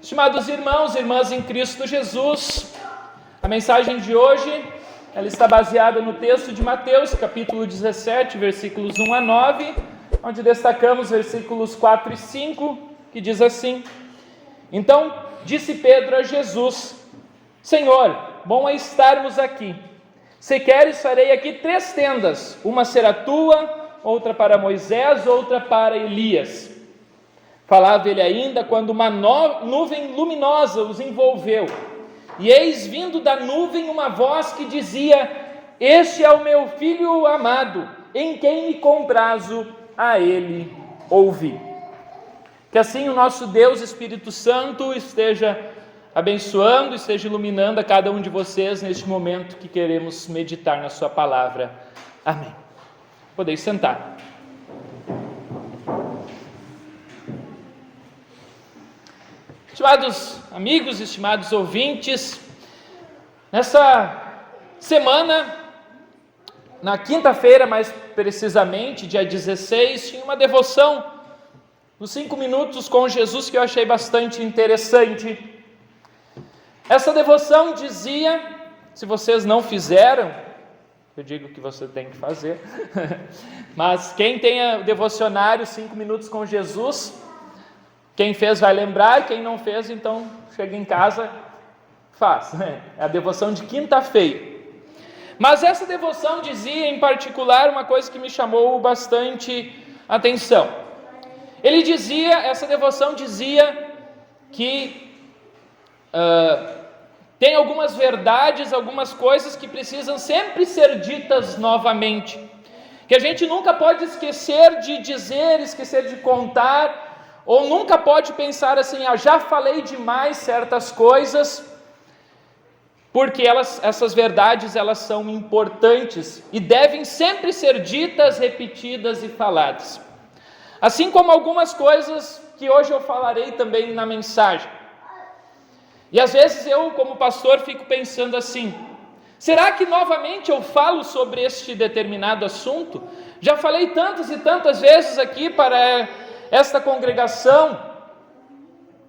Estimados irmãos e irmãs em Cristo Jesus, a mensagem de hoje, ela está baseada no texto de Mateus, capítulo 17, versículos 1 a 9, onde destacamos versículos 4 e 5, que diz assim: Então disse Pedro a Jesus: Senhor, bom é estarmos aqui. Se queres, farei aqui 3 tendas, uma será tua, outra para Moisés, outra para Elias. Falava ele ainda quando uma nuvem luminosa os envolveu. E eis vindo da nuvem uma voz que dizia: Este é o meu filho amado, em quem me comprazo, a ele ouvi. Que assim o nosso Deus Espírito Santo esteja abençoando, esteja iluminando a cada um de vocês neste momento que queremos meditar na sua palavra. Amém. Podeis sentar. Estimados amigos, estimados ouvintes, nessa semana, na quinta-feira mais precisamente, dia 16, tinha uma devoção nos 5 minutos com Jesus que eu achei bastante interessante. Essa devoção dizia, se vocês não fizeram, eu digo que você tem que fazer, mas quem tem o devocionário 5 minutos com Jesus, quem fez vai lembrar, quem não fez, então chega em casa, faz. É a devoção de quinta-feira. Mas essa devoção dizia em particular uma coisa que me chamou bastante atenção. Essa devoção dizia que tem algumas verdades, algumas coisas que precisam sempre ser ditas novamente. Que a gente nunca pode esquecer de dizer, esquecer de contar, ou nunca pode pensar assim, já falei demais certas coisas, porque essas verdades elas são importantes e devem sempre ser ditas, repetidas e faladas. Assim como algumas coisas que hoje eu falarei também na mensagem. E às vezes eu, como pastor, fico pensando assim: será que novamente eu falo sobre este determinado assunto? Já falei tantas e tantas vezes aqui para esta congregação,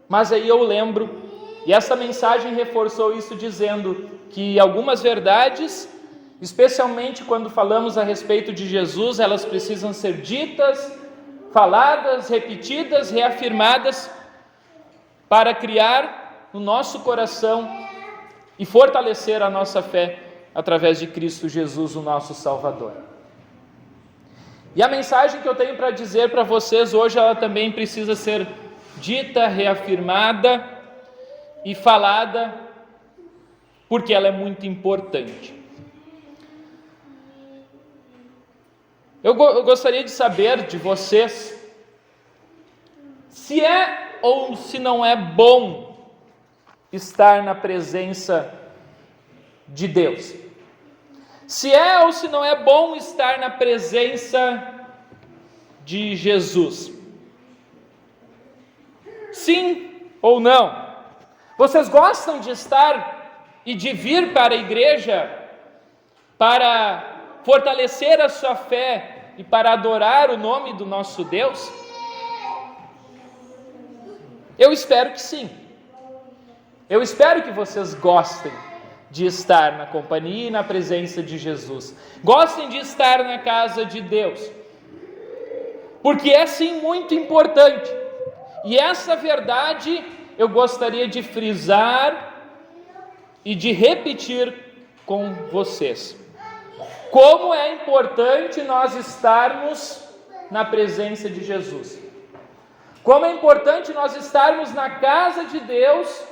mas aí eu lembro, e essa mensagem reforçou isso dizendo que algumas verdades, especialmente quando falamos a respeito de Jesus, elas precisam ser ditas, faladas, repetidas, reafirmadas, para criar no nosso coração e fortalecer a nossa fé através de Cristo Jesus, o nosso Salvador. E a mensagem que eu tenho para dizer para vocês hoje, ela também precisa ser dita, reafirmada e falada, porque ela é muito importante. Eu gostaria de saber de vocês se é ou se não é bom estar na presença de Deus. Se é ou se não é bom estar na presença de Jesus. Sim ou não? Vocês gostam de estar e de vir para a igreja para fortalecer a sua fé e para adorar o nome do nosso Deus? Eu espero que sim. Eu espero que vocês gostem de estar na companhia e na presença de Jesus. Gostem de estar na casa de Deus. Porque é sim muito importante. E essa verdade eu gostaria de frisar e de repetir com vocês. Como é importante nós estarmos na presença de Jesus. Como é importante nós estarmos na casa de Deus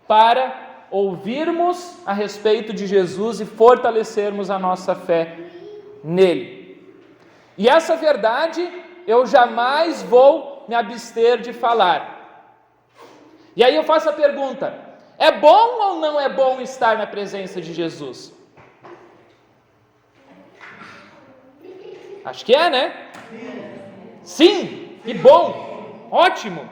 para ouvirmos a respeito de Jesus e fortalecermos a nossa fé nele. E essa verdade eu jamais vou me abster de falar. E aí eu faço a pergunta: é bom ou não é bom estar na presença de Jesus? Acho que é, né? Sim, e bom, ótimo.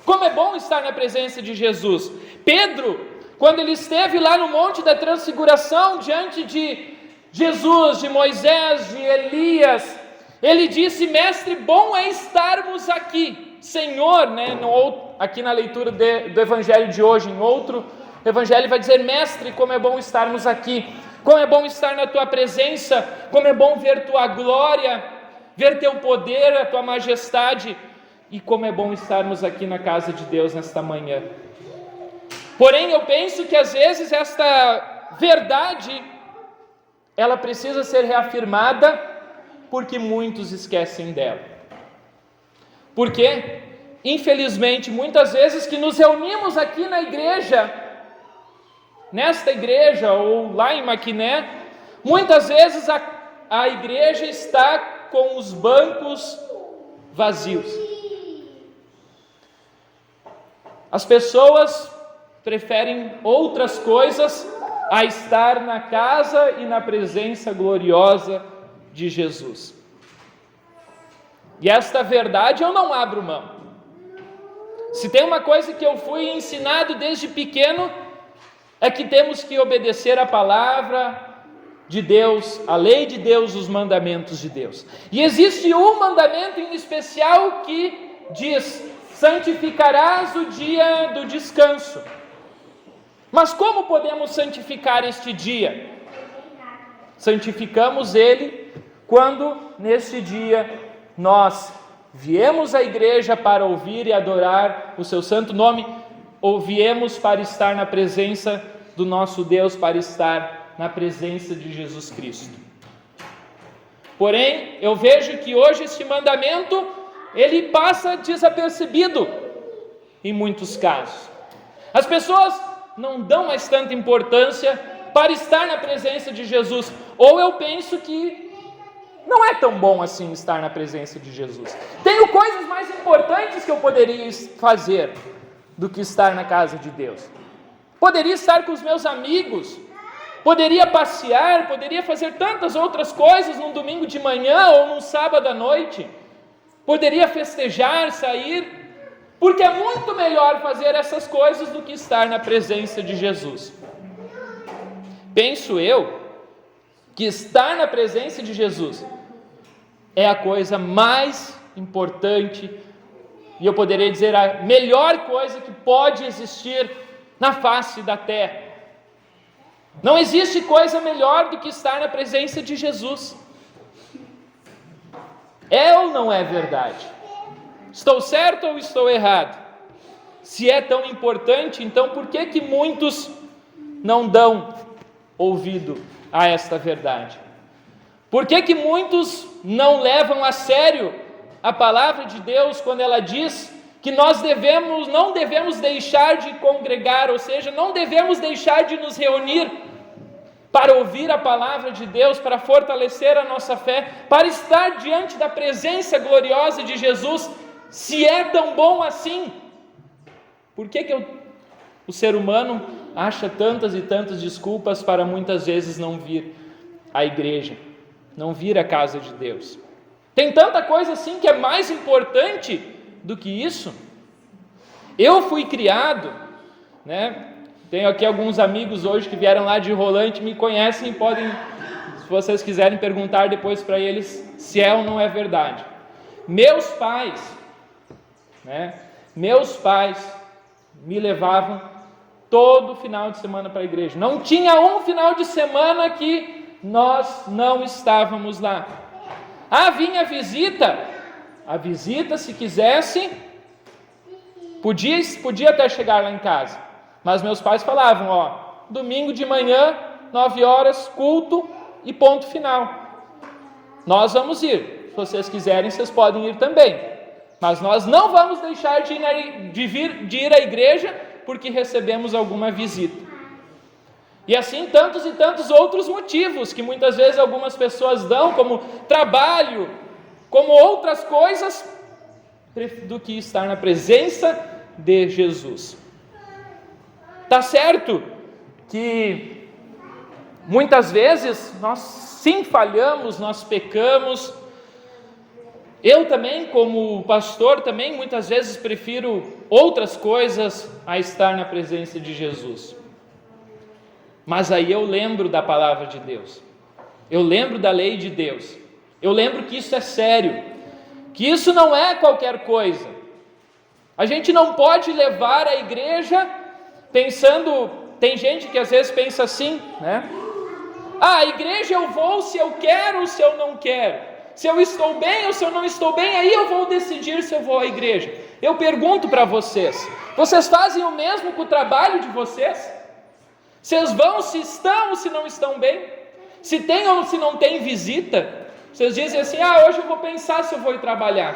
Como é bom estar na presença de Jesus. Pedro, quando ele esteve lá no Monte da Transfiguração, diante de Jesus, de Moisés, de Elias, Ele disse: mestre, bom é estarmos aqui. Senhor, né, aqui na leitura do evangelho de hoje, em outro evangelho vai dizer: mestre, como é bom estarmos aqui, como é bom estar na tua presença, como é bom ver tua glória, ver teu poder, a tua majestade, e como é bom estarmos aqui na casa de Deus nesta manhã. Porém, eu penso que às vezes esta verdade, ela precisa ser reafirmada, porque muitos esquecem dela. Porque, infelizmente, muitas vezes que nos reunimos aqui na igreja, nesta igreja ou lá em Maquiné, muitas vezes a igreja está com os bancos vazios. As pessoas preferem outras coisas a estar na casa e na presença gloriosa de Jesus. E esta verdade eu não abro mão. Se tem uma coisa que eu fui ensinado desde pequeno, é que temos que obedecer a palavra de Deus, a lei de Deus, os mandamentos de Deus. E existe um mandamento em especial que diz: santificarás o dia do descanso. Mas como podemos santificar este dia? Santificamos ele quando neste dia nós viemos à igreja para ouvir e adorar o seu santo nome, ou viemos para estar na presença do nosso Deus, para estar na presença de Jesus Cristo. Porém, eu vejo que hoje este mandamento, ele passa desapercebido em muitos casos. As pessoas não dão mais tanta importância para estar na presença de Jesus, ou eu penso que não é tão bom assim estar na presença de Jesus. Tenho coisas mais importantes que eu poderia fazer do que estar na casa de Deus. Poderia estar com os meus amigos, poderia passear, poderia fazer tantas outras coisas num domingo de manhã ou num sábado à noite. Poderia festejar, sair, porque é muito melhor fazer essas coisas do que estar na presença de Jesus. Penso eu que estar na presença de Jesus é a coisa mais importante, e eu poderia dizer a melhor coisa que pode existir na face da terra. Não existe coisa melhor do que estar na presença de Jesus. É ou não é verdade? Estou certo ou estou errado? Se é tão importante, então por que muitos não dão ouvido a esta verdade? Por que muitos não levam a sério a palavra de Deus quando ela diz que nós não devemos deixar de congregar, ou seja, não devemos deixar de nos reunir para ouvir a palavra de Deus, para fortalecer a nossa fé, para estar diante da presença gloriosa de Jesus? Se é tão bom assim, por que o ser humano acha tantas e tantas desculpas para muitas vezes não vir à igreja, não vir à casa de Deus? Tem tanta coisa assim que é mais importante do que isso. Eu fui criado, né? Tenho aqui alguns amigos hoje que vieram lá de Rolante, me conhecem e podem, se vocês quiserem, perguntar depois para eles se é ou não é verdade. Meus pais me levavam todo final de semana para a igreja. Não tinha um final de semana que nós não estávamos lá. Vinha a visita, se quisesse, podia até chegar lá em casa. Mas meus pais falavam, domingo de manhã, 9 horas, culto e ponto final. Nós vamos ir. Se vocês quiserem, vocês podem ir também. Mas nós não vamos deixar de ir à igreja porque recebemos alguma visita. E assim tantos e tantos outros motivos que muitas vezes algumas pessoas dão, como trabalho, como outras coisas, do que estar na presença de Jesus. Tá certo que muitas vezes nós sim falhamos, nós pecamos. Eu também, como pastor, também muitas vezes prefiro outras coisas a estar na presença de Jesus. Mas aí eu lembro da palavra de Deus, eu lembro da lei de Deus, eu lembro que isso é sério, que isso não é qualquer coisa. A gente não pode levar a igreja pensando, tem gente que às vezes pensa assim, né? A igreja eu vou se eu quero ou se eu não quero. Se eu estou bem ou se eu não estou bem, aí eu vou decidir se eu vou à igreja. Eu pergunto para vocês, vocês fazem o mesmo com o trabalho de vocês? Vocês vão se estão ou se não estão bem? Se tem ou se não tem visita? Vocês dizem assim, hoje eu vou pensar se eu vou ir trabalhar.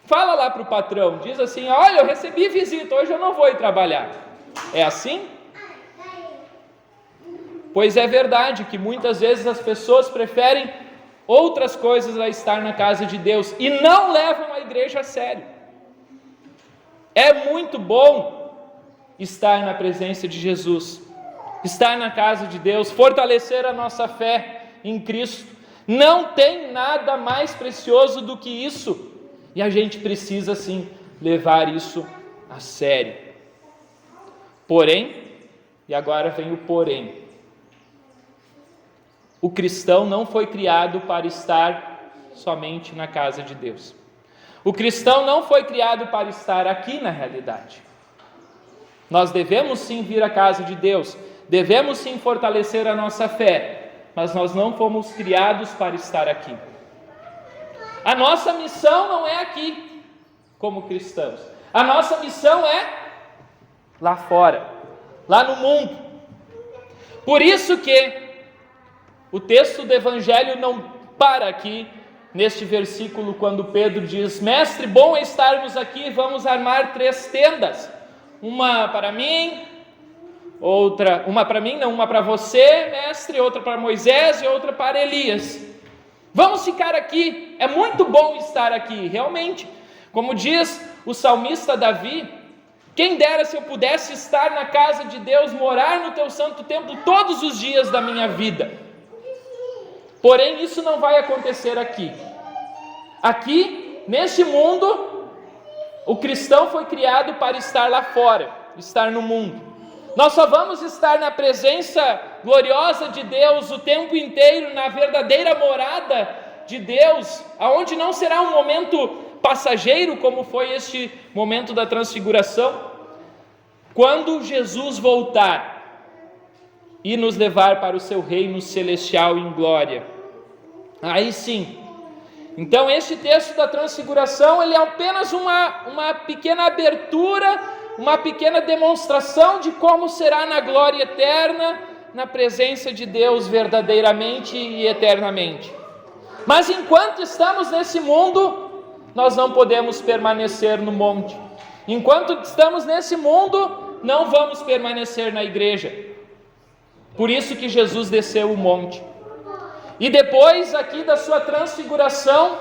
Fala lá para o patrão, diz assim, olha, eu recebi visita, hoje eu não vou ir trabalhar. É assim? Pois é verdade que muitas vezes as pessoas preferem outras coisas a estar na casa de Deus e não levam a igreja a sério. É muito bom estar na presença de Jesus, estar na casa de Deus, fortalecer a nossa fé em Cristo. Não tem nada mais precioso do que isso. E a gente precisa sim levar isso a sério. Porém, e agora vem o porém, o cristão não foi criado para estar somente na casa de Deus. O cristão não foi criado para estar aqui na realidade. Nós devemos sim vir à casa de Deus, devemos sim fortalecer a nossa fé, mas nós não fomos criados para estar aqui. A nossa missão não é aqui, como cristãos. A nossa missão é lá fora, lá no mundo. Por isso que o texto do Evangelho não para aqui, neste versículo, quando Pedro diz, mestre, bom é estarmos aqui, vamos armar 3 tendas. Uma para mim, uma para você, mestre, outra para Moisés e outra para Elias. Vamos ficar aqui, é muito bom estar aqui, realmente. Como diz o salmista Davi, quem dera se eu pudesse estar na casa de Deus, morar no teu santo templo todos os dias da minha vida. Porém, isso não vai acontecer aqui. Aqui, neste mundo, o cristão foi criado para estar lá fora, estar no mundo. Nós só vamos estar na presença gloriosa de Deus o tempo inteiro, na verdadeira morada de Deus, aonde não será um momento passageiro, como foi este momento da transfiguração, quando Jesus voltar e nos levar para o seu reino celestial em glória. Aí sim. Então este texto da transfiguração, ele é apenas uma pequena abertura, uma pequena demonstração de como será na glória eterna, na presença de Deus verdadeiramente e eternamente. Mas enquanto estamos nesse mundo, nós não podemos permanecer no monte. Enquanto estamos nesse mundo, não vamos permanecer na igreja. Por isso que Jesus desceu o monte. E depois aqui da sua transfiguração,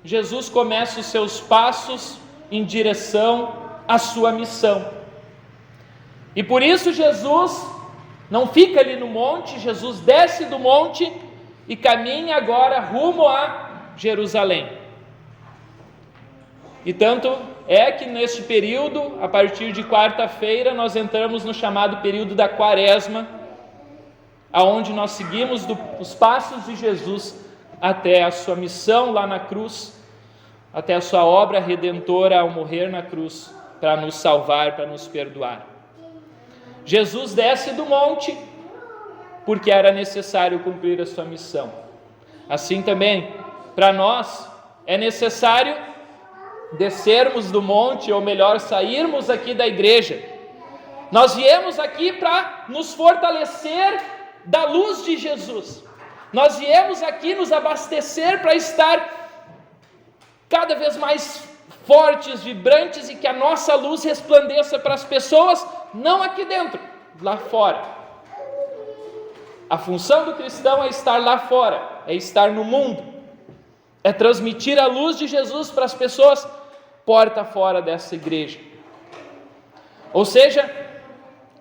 Jesus começa os seus passos em direção à sua missão. E por isso Jesus não fica ali no monte, Jesus desce do monte e caminha agora rumo a Jerusalém. E tanto é que neste período, a partir de quarta-feira, nós entramos no chamado período da Quaresma, aonde nós seguimos os passos de Jesus até a sua missão lá na cruz, até a sua obra redentora ao morrer na cruz, para nos salvar, para nos perdoar. Jesus desce do monte, porque era necessário cumprir a sua missão. Assim também, para nós, é necessário descermos do monte, ou melhor, sairmos aqui da igreja. Nós viemos aqui para nos fortalecer da luz de Jesus. Nós viemos aqui nos abastecer para estar cada vez mais fortes, vibrantes, e que a nossa luz resplandeça para as pessoas, não aqui dentro, lá fora. A função do cristão é estar lá fora, é estar no mundo, é transmitir a luz de Jesus para as pessoas porta fora dessa igreja. Ou seja,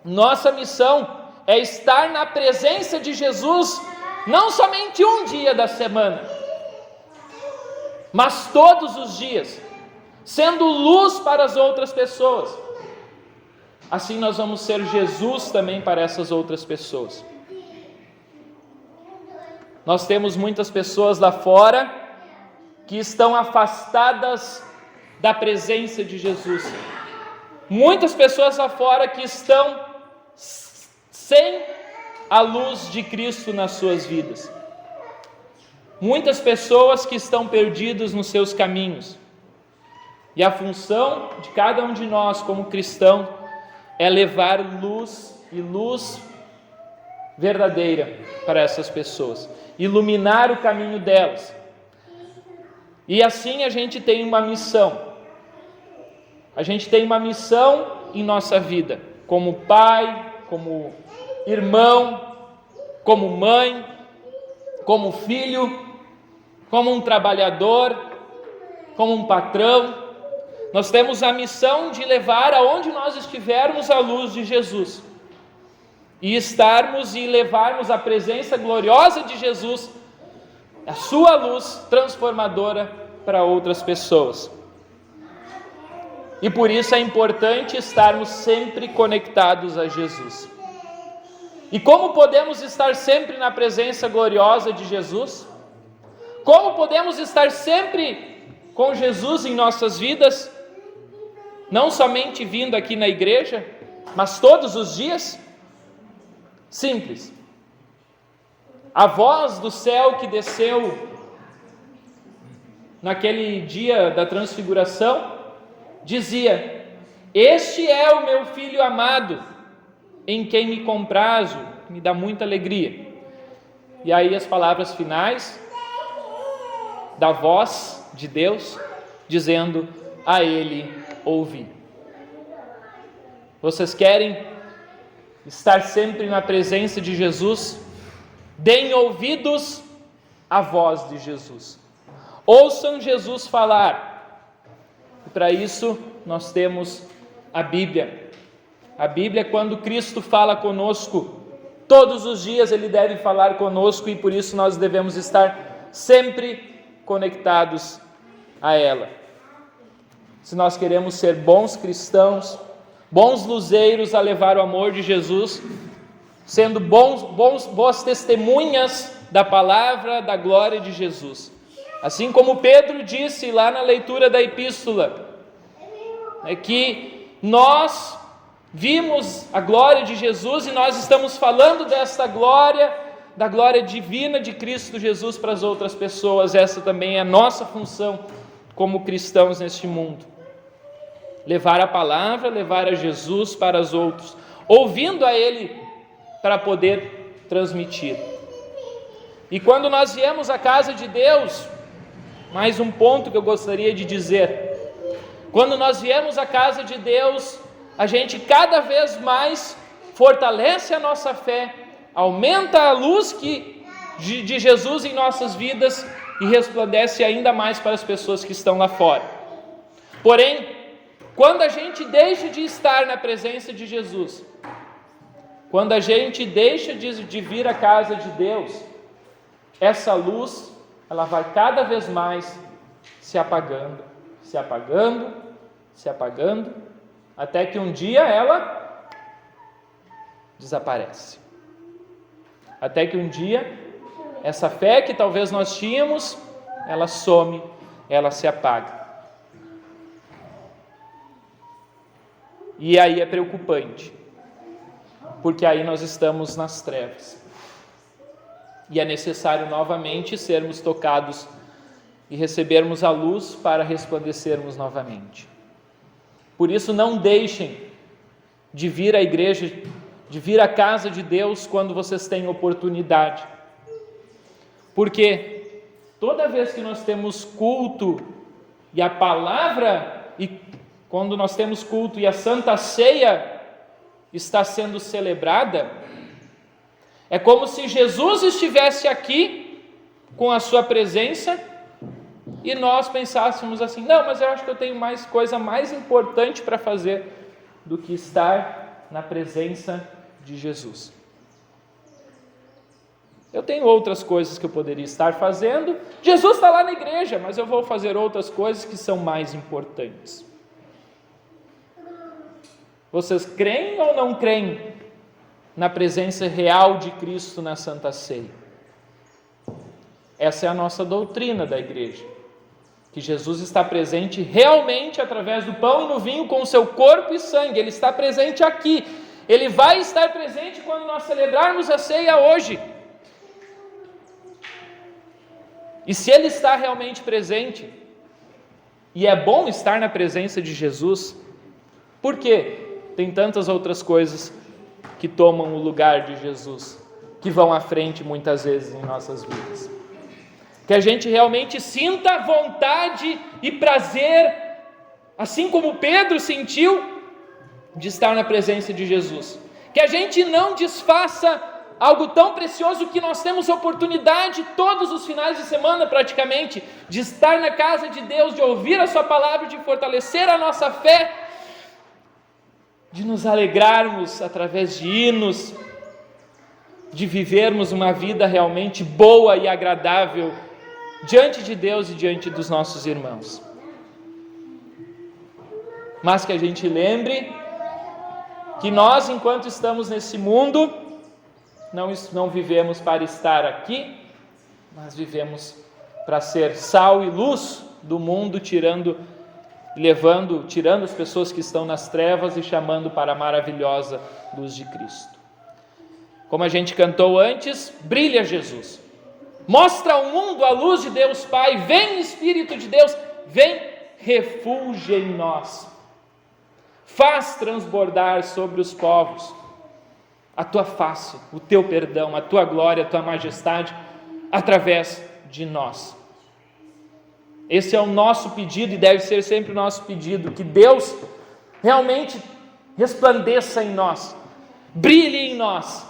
nossa missão é estar na presença de Jesus não somente um dia da semana, mas todos os dias, sendo luz para as outras pessoas. Assim nós vamos ser Jesus também para essas outras pessoas. Nós temos muitas pessoas lá fora que estão afastadas da presença de Jesus. Muitas pessoas lá fora que estão sem a luz de Cristo nas suas vidas. Muitas pessoas que estão perdidas nos seus caminhos. E a função de cada um de nós como cristão é levar luz e luz verdadeira para essas pessoas, iluminar o caminho delas. E assim a gente tem uma missão. A gente tem uma missão em nossa vida, como pai, como irmão, como mãe, como filho, como um trabalhador, como um patrão. Nós temos a missão de levar aonde nós estivermos a luz de Jesus. E estarmos e levarmos a presença gloriosa de Jesus, a sua luz transformadora para outras pessoas. E por isso é importante estarmos sempre conectados a Jesus. E como podemos estar sempre na presença gloriosa de Jesus? Como podemos estar sempre com Jesus em nossas vidas? Não somente vindo aqui na igreja, mas todos os dias? Simples. A voz do céu que desceu naquele dia da transfiguração dizia: este é o meu filho amado, em quem me comprazo, me dá muita alegria. E aí as palavras finais da voz de Deus dizendo: a ele ouvi. Vocês querem estar sempre na presença de Jesus? Deem ouvidos à voz de Jesus. Ouçam Jesus falar. E para isso nós temos a Bíblia. A Bíblia, quando Cristo fala conosco, todos os dias Ele deve falar conosco, e por isso nós devemos estar sempre conectados a ela. Se nós queremos ser bons cristãos, bons luzeiros a levar o amor de Jesus, sendo boas testemunhas da palavra, da glória de Jesus. Assim como Pedro disse lá na leitura da epístola, que nós vimos a glória de Jesus e nós estamos falando desta glória, da glória divina de Cristo Jesus para as outras pessoas. Essa também é a nossa função como cristãos neste mundo. Levar a palavra, levar a Jesus para os outros, ouvindo a Ele para poder transmitir. E quando nós viemos à casa de Deus, mais um ponto que eu gostaria de dizer: quando nós viemos à casa de Deus, a gente cada vez mais fortalece a nossa fé, aumenta a luz de Jesus em nossas vidas e resplandece ainda mais para as pessoas que estão lá fora. Porém, quando a gente deixa de estar na presença de Jesus, quando a gente deixa de vir à casa de Deus, essa luz, ela vai cada vez mais se apagando, se apagando, se apagando, até que um dia ela desaparece. Até que um dia, essa fé que talvez nós tínhamos, ela some, ela se apaga. E aí é preocupante, porque aí nós estamos nas trevas. E é necessário novamente sermos tocados e recebermos a luz para resplandecermos novamente. Por isso, não deixem de vir à igreja, de vir à casa de Deus quando vocês têm oportunidade. Porque toda vez que nós temos culto e a palavra, e quando nós temos culto e a Santa Ceia está sendo celebrada, é como se Jesus estivesse aqui com a sua presença e nós pensássemos assim: não, mas eu acho que eu tenho coisa mais importante para fazer do que estar na presença de Jesus. Eu tenho outras coisas que eu poderia estar fazendo. Jesus está lá na igreja, mas eu vou fazer outras coisas que são mais importantes. Vocês creem ou não creem na presença real de Cristo na Santa Ceia? Essa é a nossa doutrina da igreja, que Jesus está presente realmente através do pão e no vinho com o seu corpo e sangue. Ele está presente aqui. Ele vai estar presente quando nós celebrarmos a ceia hoje. E se Ele está realmente presente, e é bom estar na presença de Jesus, por quê? Tem tantas outras coisas que tomam o lugar de Jesus, que vão à frente muitas vezes em nossas vidas. Que a gente realmente sinta vontade e prazer, assim como Pedro sentiu, de estar na presença de Jesus. Que a gente não desfaça algo tão precioso que nós temos oportunidade todos os finais de semana praticamente, de estar na casa de Deus, de ouvir a sua palavra, de fortalecer a nossa fé, de nos alegrarmos através de hinos, de vivermos uma vida realmente boa e agradável diante de Deus e diante dos nossos irmãos. Mas que a gente lembre que nós, enquanto estamos nesse mundo, não vivemos para estar aqui, mas vivemos para ser sal e luz do mundo, tirando as pessoas que estão nas trevas e chamando para a maravilhosa luz de Cristo. Como a gente cantou antes, brilha Jesus. Mostra ao mundo a luz de Deus Pai. Vem Espírito de Deus, vem, refúgia em nós. Faz transbordar sobre os povos a tua face, o teu perdão, a tua glória, a tua majestade, através de nós. Esse é o nosso pedido e deve ser sempre o nosso pedido, que Deus realmente resplandeça em nós, brilhe em nós,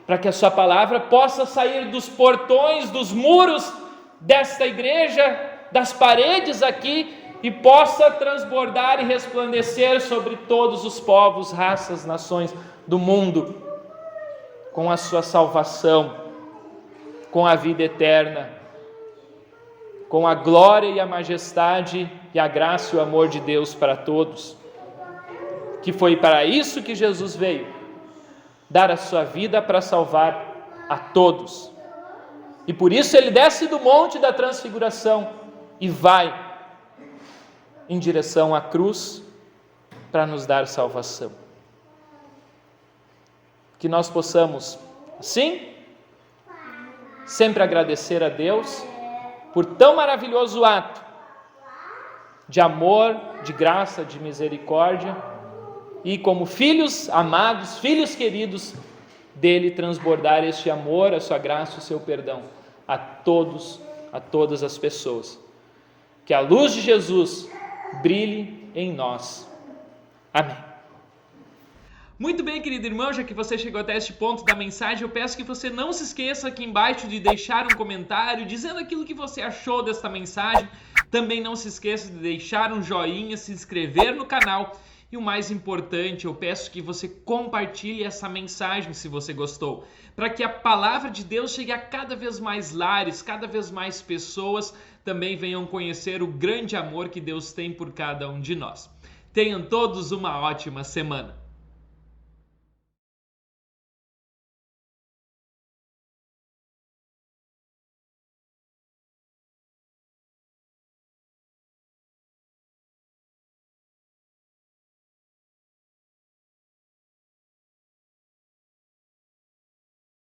para que a sua palavra possa sair dos portões, dos muros desta igreja, das paredes aqui, e possa transbordar e resplandecer sobre todos os povos, raças, nações do mundo, com a sua salvação, com a vida eterna, com a glória e a majestade e a graça e o amor de Deus para todos, que foi para isso que Jesus veio, dar a sua vida para salvar a todos. E por isso Ele desce do monte da transfiguração e vai em direção à cruz para nos dar salvação. Que nós possamos, sim, sempre agradecer a Deus por tão maravilhoso ato de amor, de graça, de misericórdia, e como filhos amados, filhos queridos dele, transbordar este amor, a sua graça, o seu perdão a todos, a todas as pessoas. Que a luz de Jesus brilhe em nós. Amém. Muito bem, querido irmão, já que você chegou até este ponto da mensagem, eu peço que você não se esqueça aqui embaixo de deixar um comentário dizendo aquilo que você achou desta mensagem. Também não se esqueça de deixar um joinha, se inscrever no canal e o mais importante, eu peço que você compartilhe essa mensagem se você gostou, para que a palavra de Deus chegue a cada vez mais lares, cada vez mais pessoas também venham conhecer o grande amor que Deus tem por cada um de nós. Tenham todos uma ótima semana.